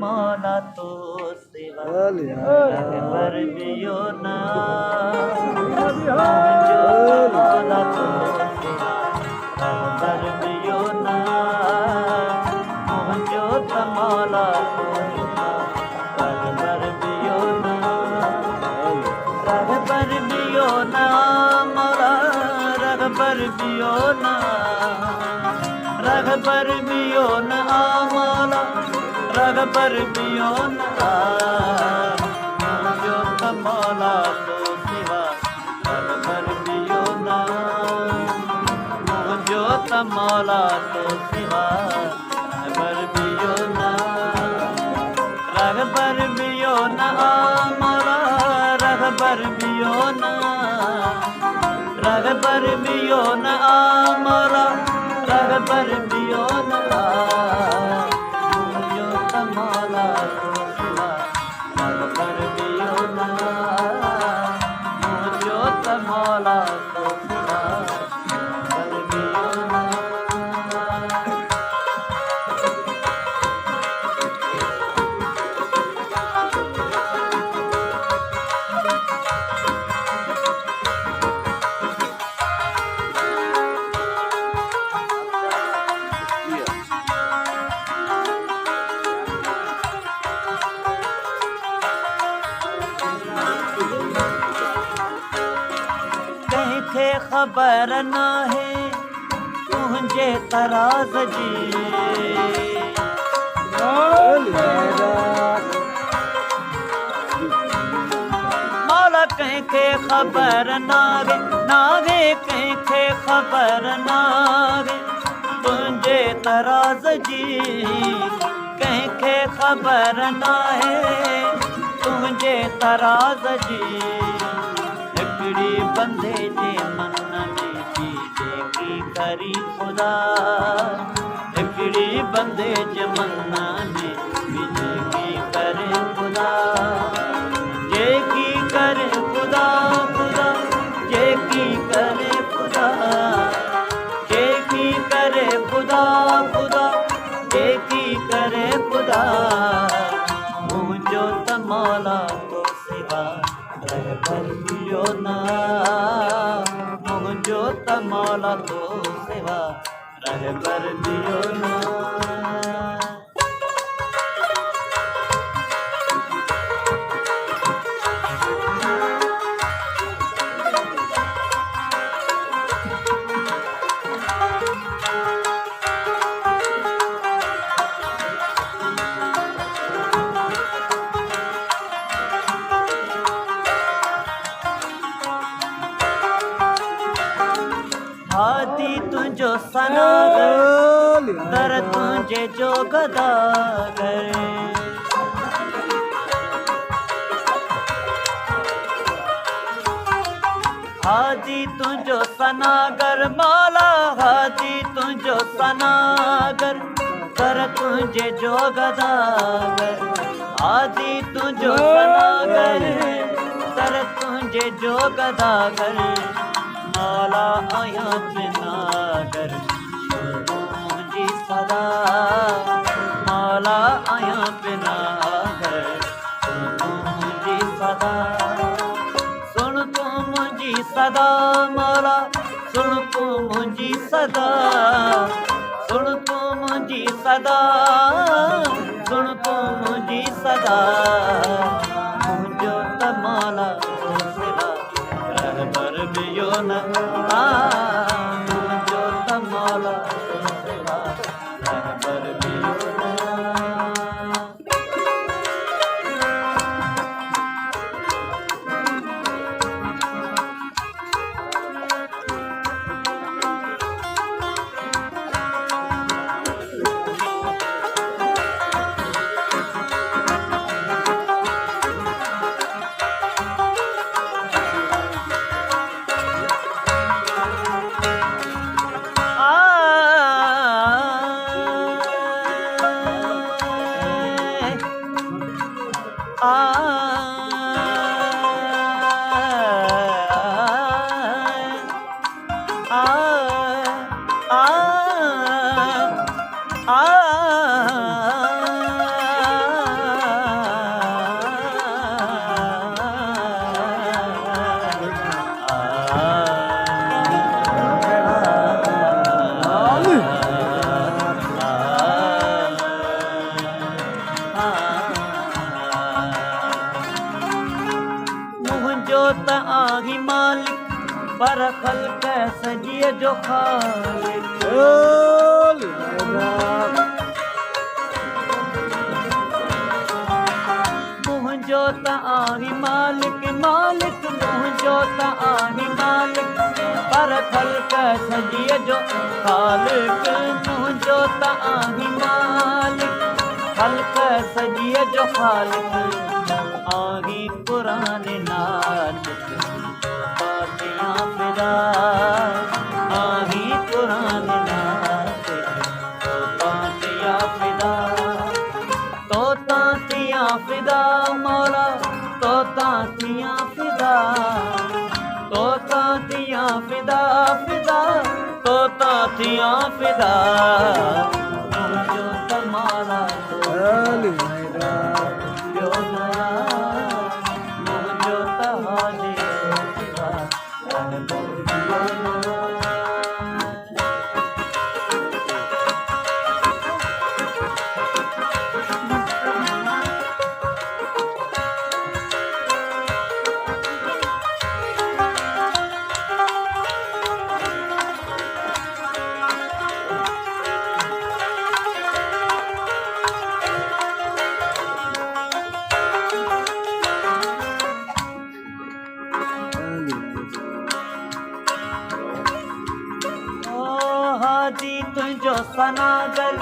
मौला तो सेवा पर बियो ना मौला तो सेवा पर बियो ना जो मौला तो सेवा पर बियो ना रग पर बियो ना मौला रग पर बियो ना रग पर बियो ना मौला रग पर बियो ना जो मौला तो सिवा रग पर बियो ना जो मौला तो सिवा रग पर बियो ना रग पर बियो ना मौला रग पर बियो ना रग पर बियो ना मौला रग पर बियो ना मौला तो सिवा रग पर बियो ना जो मौला तो सिवा पर बियो ना थे खबर ना है तुझे तराज जी मौला कहीं थे खबर नागे कहीं थे खबर नागे तुझे तराज जी कहीं थे खबर ना है तुझे तराज जी बंधे जे मन में चीजे की करी खुदा हिकड़ी बंधे जे मन में चीजे की करे खुदा जे की करे खुदा रहबर पियो ना मुंहिंजो त मौला तो सिवा रहबर पियो ना। हादी तुझो सनागर दर तुझे जो गदागर हादी तुझो सनागर मौला हादी तुझो सनागर दर तुझे जो गदागर हादी तुझो सनागर दर तुझे जो गदागर मौला आया पिनागर मुझी सदा मौला आया पिनागर मुझी सदा सुन तू मुझी सदा मौला सुन तू मुझी सदा सुन तू मुझी सदा सुन तू मुझी सदा मुझो त मौला रहबर पियो ना मुंहिंजो त मौला तो सिवा रहबर पियो ना। मुंहिंजो त आही मालिक पर ख़ल्क़ सॼीअ जो ख़ालिक मुंहिंजो त आही मालिक मालिक मुंहिंजो त आही मालिक पर ख़ल्क़ सॼीअ जो ख़ालिक मुंहिंजो त आही मालिक ख़ल्क़ सॼीअ जो ख़ालिक आही क़ुरान नातिक तातियां फिदा आही क़ुरान नातिक तातियां फिदा तो तातियां फिदा मौला तो तातियां फिदा तो तातियां फिदा फिदा तो तातियां फिदा मुंहिंजो त मौला पियो ना मुंहिंजो त हादी सिवा रहबर पियो ना। हादी तुझो सनागर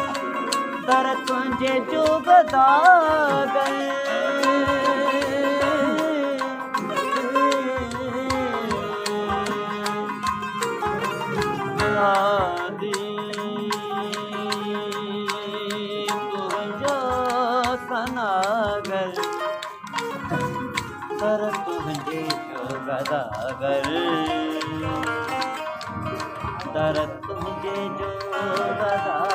दर तुझे जो गदागर हादी तुझो सनागर दर तुझे जो गदागर दर तुझे जो गदागर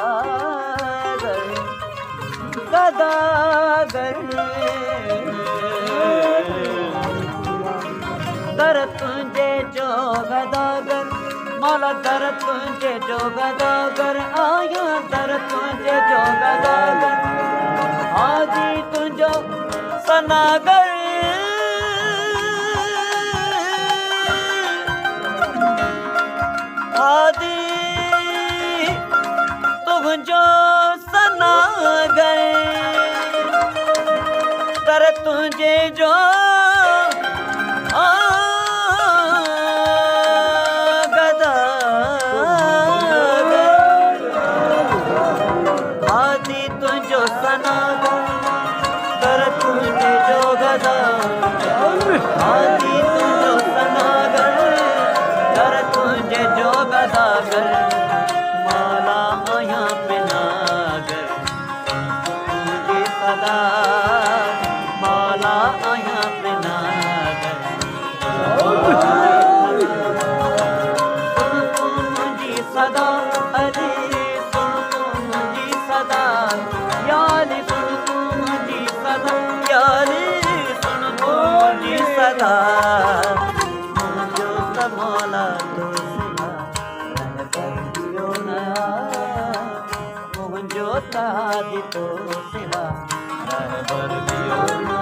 गदागर दर तुझे जो गदागर मौला दर तुझे जो गदागर आया दर तुझे जो गदागर हाजी तुझो सनागर हादी तुझो सनागर दर तुझे जो माला आया पिनागर तुझे सदा माला आया पिनागर सुन मुझी सदा अरे सुन मुझी सदा याली सुन मुझी सदा याली सुन मुझी सदा मुझो समाला तो मुझो तादी तो सिवा रहबर दियो ना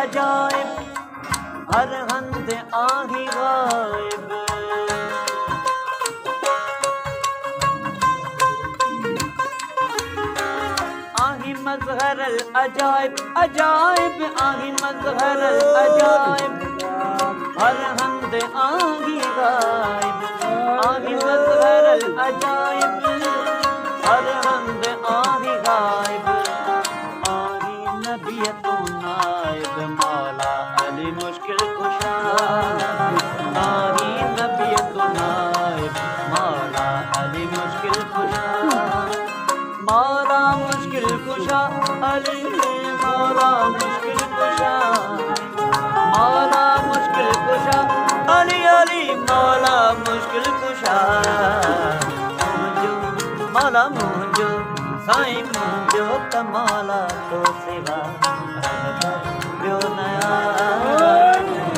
अजाइब हर हंद आही गायब आही मजहर अजाइब अजाइब आही मजहर अजाइब हर हंद आही गायब आही मजहर अजाइब हर हंद आही गायब आही नबियत नायब मौला अली मुश्किल कुशा आही नबियत नायब मौला अली मुश्किल कुशा मौला मुश्किल कुशा अली मौला मुश्किल कुशा मौला मुश्किल कुशा अली अली मौला मुश्किल कुशा मुझो मौला मुझो साईं मुझो तमाला तो सिवा रहबर नया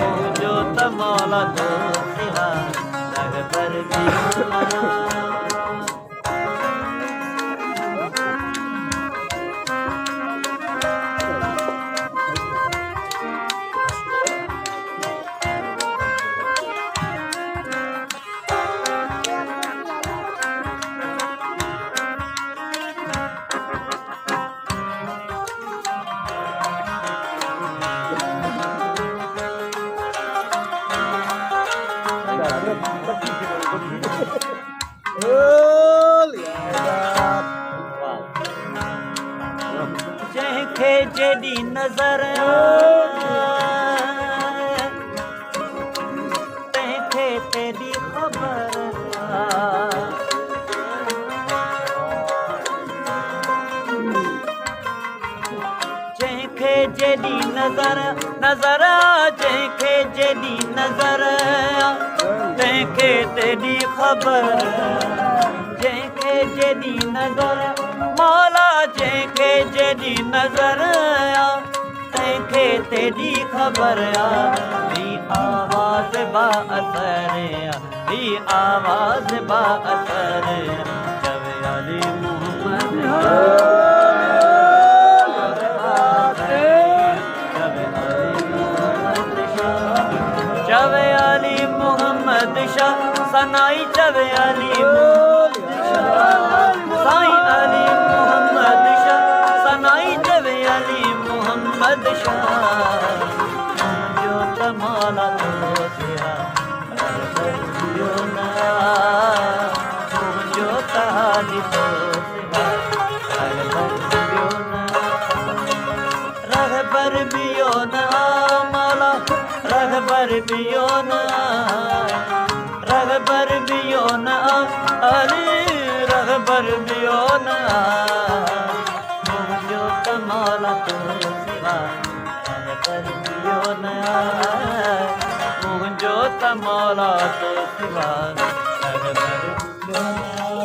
मुझो तमाला तो सिवा रहबर नया जंहिंखे जेॾी नज़र तंहिंखे तेॾी ख़बर जंहिंखे जेॾी नज़र नज़र जंहिंखे जेॾी नज़र तंहिंखे तेॾी ख़बर जंहिंखे जेॾी नज़र मौला जंहिंखे जेॾी नज़र तंहिंखे तेॾी ख़बर ही आवाज़ बा असर ही आवाज़ बा असर चवे अली मोहम्मद चवे अली मोहम्मद शाह सनाई चवे अली साईं अली मोहम्मद शाह सनाई चवे अली मोहम्मद शाह मुझो तमाला तो सिवा रहबर ना मुझो ताली तो सिवा रहबर ना मौला रहबर बियो न रहबर बियो न अली रहबर बियो न मुझो तमाला तो सिवा रहबर बियो न मुझो तमाला तो सिवा रहबर बियो न